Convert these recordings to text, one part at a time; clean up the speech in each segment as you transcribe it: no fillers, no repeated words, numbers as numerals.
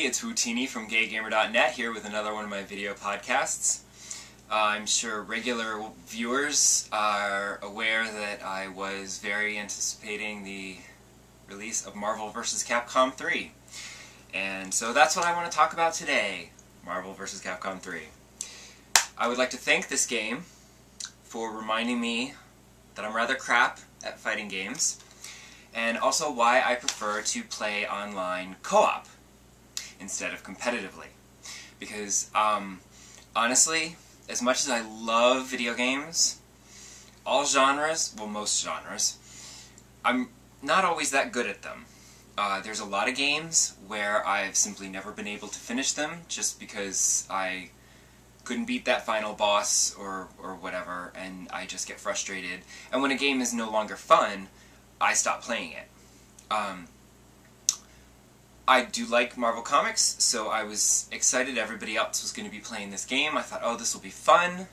everybody, it's Wootini from GayGamer.net here with another one of my video podcasts. I'm sure regular viewers are aware that I was very anticipating the release of Marvel vs. Capcom 3. And so that's what I want to talk about today, Marvel vs. Capcom 3. I would like to thank this game for reminding me that I'm rather crap at fighting games, and also why I prefer to play online co-op instead of competitively. Because, honestly, as much as I love video games, all genres, well, most genres, I'm not always that good at them. There's a lot of games where I've simply never been able to finish them just because I couldn't beat that final boss or whatever, and I just get frustrated. And when a game is no longer fun, I stop playing it. I do like Marvel Comics, so I was excited everybody else was going to be playing this game. I thought, oh, this will be fun.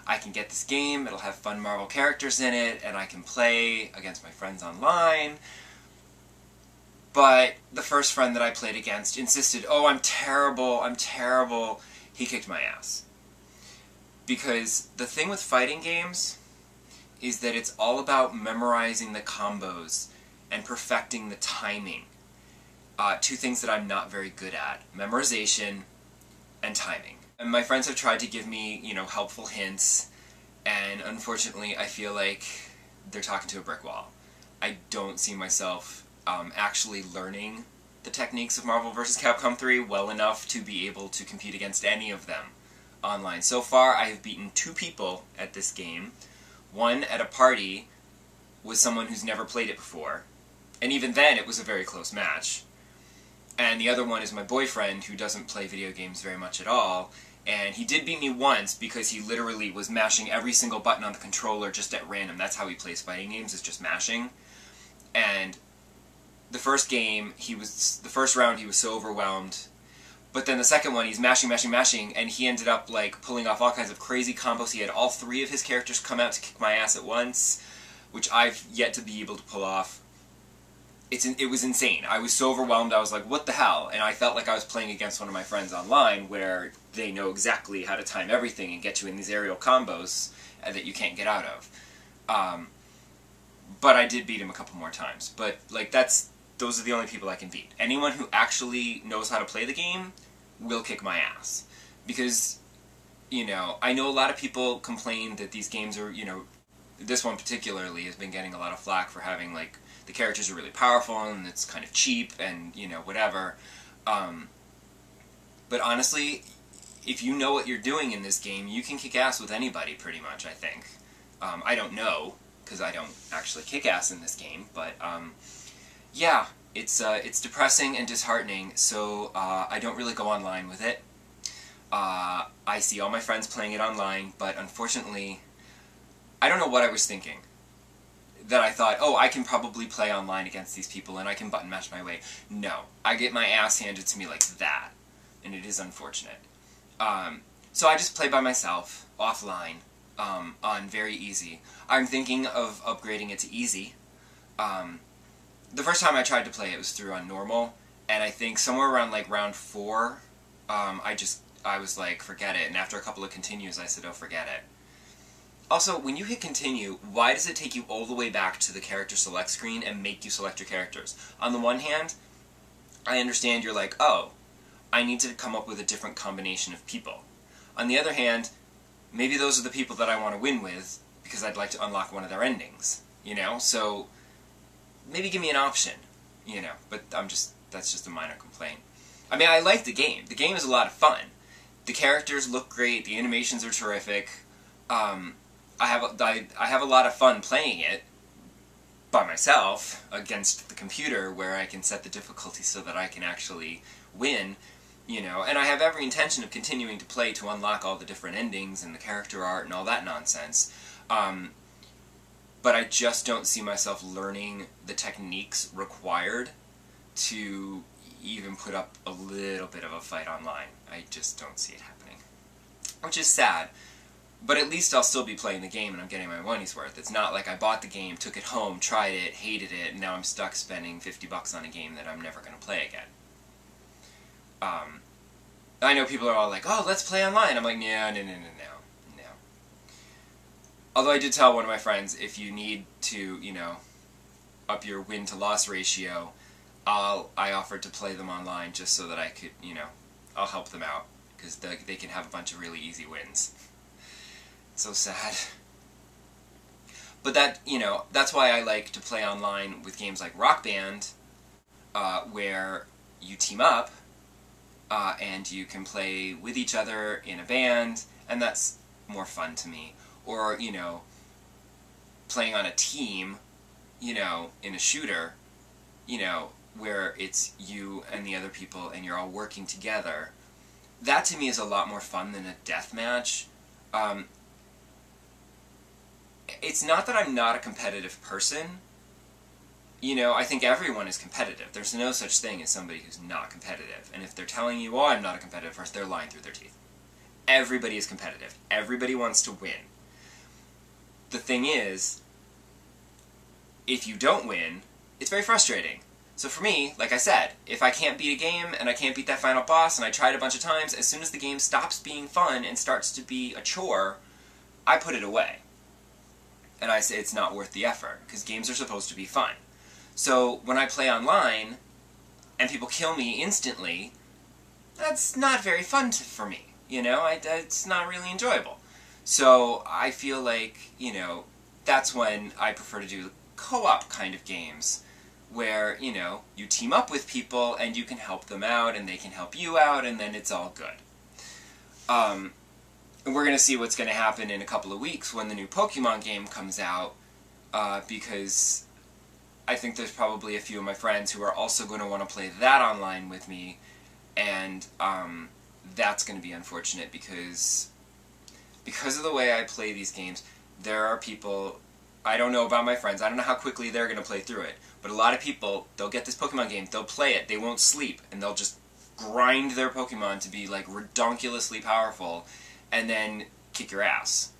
I can get this game, it'll have fun Marvel characters in it, and I can play against my friends online. But the first friend that I played against insisted, oh, I'm terrible, I'm terrible. He kicked my ass. Because the thing with fighting games is that it's all about memorizing the combos and perfecting the timing. Two things that I'm not very good at: memorization and timing. And my friends have tried to give me, helpful hints, and unfortunately I feel like they're talking to a brick wall. I don't see myself actually learning the techniques of Marvel vs. Capcom 3 well enough to be able to compete against any of them online. So far I have beaten 2 people at this game. One at a party with someone who's never played it before, and even then it was a very close match. And the other one is my boyfriend, who doesn't play video games very much at all, and he did beat me once because he literally was mashing every single button on the controller just at random. That's how he plays fighting games, is just mashing. And the first game, the first round he was so overwhelmed, but then the second one he's mashing, and he ended up pulling off all kinds of crazy combos. He had all 3 of his characters come out to kick my ass at once, which I've yet to be able to pull off. It was insane. I was so overwhelmed, I was like, what the hell? And I felt like I was playing against one of my friends online, where they know exactly how to time everything and get you in these aerial combos that you can't get out of. But I did beat him a couple more times. But, those are the only people I can beat. Anyone who actually knows how to play the game will kick my ass. Because, I know a lot of people complain that these games are, this one particularly has been getting a lot of flack for having, the characters are really powerful and it's kind of cheap and, whatever. But honestly, if you know what you're doing in this game, you can kick ass with anybody, pretty much, I think. I don't know, because I don't actually kick ass in this game, but, yeah, it's depressing and disheartening, so I don't really go online with it. I see all my friends playing it online, but unfortunately, I don't know what I was thinking. That I thought, oh, I can probably play online against these people and I can button mash my way. No, I get my ass handed to me like that, and it is unfortunate. So I just play by myself, offline, on very easy. I'm thinking of upgrading it to easy. The first time I tried to play it was through on normal, and I think somewhere around round 4, I was like, forget it, and after a couple of continues I said, oh, forget it. Also, when you hit continue, why does it take you all the way back to the character select screen and make you select your characters? On the one hand, I understand you're like, oh, I need to come up with a different combination of people. On the other hand, maybe those are the people that I want to win with because I'd like to unlock one of their endings, So, maybe give me an option, but that's just a minor complaint. I mean, I like the game. The game is a lot of fun. The characters look great, the animations are terrific. I have a lot of fun playing it by myself against the computer, where I can set the difficulty so that I can actually win, and I have every intention of continuing to play to unlock all the different endings and the character art and all that nonsense. But I just don't see myself learning the techniques required to even put up a little bit of a fight online. I just don't see it happening. Which is sad. But at least I'll still be playing the game and I'm getting my money's worth. It's not like I bought the game, took it home, tried it, hated it, and now I'm stuck spending $50 on a game that I'm never going to play again. I know people are all like, oh, let's play online. I'm like, no. Although I did tell one of my friends, if you need to, you know, up your win-to-loss ratio, I offered to play them online just so that I could, you know, I'll help them out, because they can have a bunch of really easy wins. So sad. But that, you know, that's why I like to play online with games like Rock Band, where you team up, and you can play with each other in a band, and that's more fun to me. Or, you know, playing on a team, you know, in a shooter, you know, where it's you and the other people and you're all working together. That to me is a lot more fun than a deathmatch. It's not that I'm not a competitive person. You know, I think everyone is competitive. There's no such thing as somebody who's not competitive. And if they're telling you, oh, I'm not a competitive person, they're lying through their teeth. Everybody is competitive. Everybody wants to win. The thing is, if you don't win, it's very frustrating. So for me, like I said, if I can't beat a game and I can't beat that final boss and I tried a bunch of times, as soon as the game stops being fun and starts to be a chore, I put it away. And I say it's not worth the effort, because games are supposed to be fun. So when I play online and people kill me instantly, that's not very fun for me. You know, it's not really enjoyable. So I feel like, you know, that's when I prefer to do co-op kind of games, where, you know, you team up with people and you can help them out and they can help you out, and then it's all good. And we're going to see what's going to happen in a couple of weeks when the new Pokemon game comes out, because I think there's probably a few of my friends who are also going to want to play that online with me, and that's going to be unfortunate because of the way I play these games. There are people, I don't know about my friends, I don't know how quickly they're going to play through it, but a lot of people, they'll get this Pokemon game, they'll play it, they won't sleep, and they'll just grind their Pokemon to be like redonkulously powerful, and then kick your ass.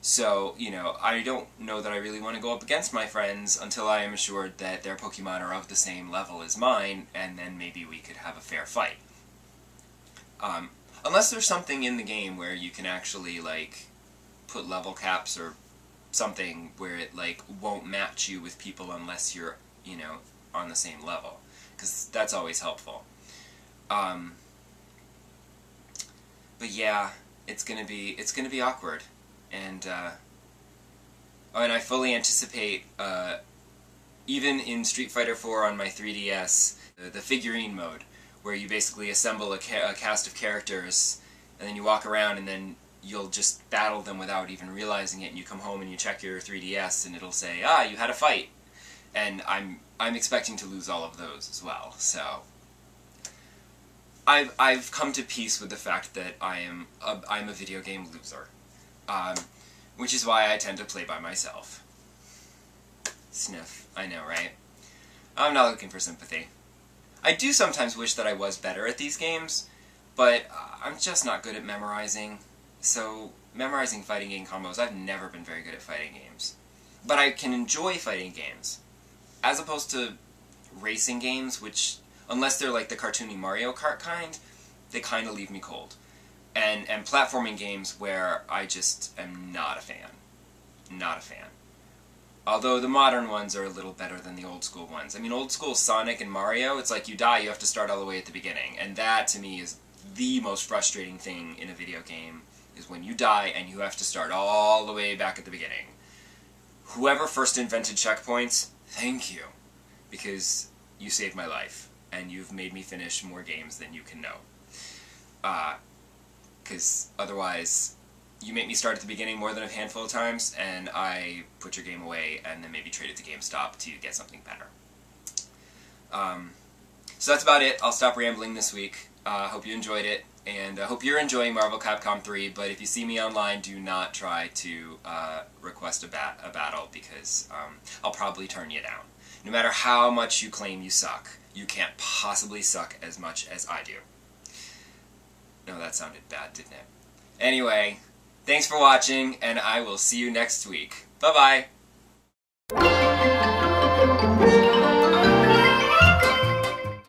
So, you know, I don't know that I really want to go up against my friends until I am assured that their Pokemon are of the same level as mine, and then maybe we could have a fair fight. Unless there's something in the game where you can actually, like, put level caps or something where it, like, won't match you with people unless you're, you know, on the same level. Because that's always helpful. But yeah, it's gonna be awkward. And, and I fully anticipate, even in Street Fighter 4 on my 3DS, the figurine mode, where you basically assemble a cast of characters, and then you walk around, and then you'll just battle them without even realizing it, and you come home and you check your 3DS, and it'll say, ah, you had a fight. And I'm expecting to lose all of those as well, so I've come to peace with the fact that I'm a video game loser, which is why I tend to play by myself. Sniff, I know, right? I'm not looking for sympathy. I do sometimes wish that I was better at these games, but I'm just not good at memorizing. So, memorizing fighting game combos, I've never been very good at fighting games. But I can enjoy fighting games, as opposed to racing games, which, unless they're like the cartoony Mario Kart kind, they kind of leave me cold. And platforming games where I just am not a fan. Not a fan. Although the modern ones are a little better than the old school ones. I mean, old school Sonic and Mario, it's like you die, you have to start all the way at the beginning. And that, to me, is the most frustrating thing in a video game, is when you die and you have to start all the way back at the beginning. Whoever first invented checkpoints, thank you. Because you saved my life, and you've made me finish more games than you can know. Because otherwise, you make me start at the beginning more than a handful of times, and I put your game away and then maybe trade it to GameStop to get something better. So that's about it. I'll stop rambling this week. Hope you enjoyed it, and I hope you're enjoying Marvel Capcom 3, but if you see me online, do not try to request a battle, because I'll probably turn you down. No matter how much you claim you suck, you can't possibly suck as much as I do. No, that sounded bad, didn't it? Anyway, thanks for watching, and I will see you next week. Bye-bye!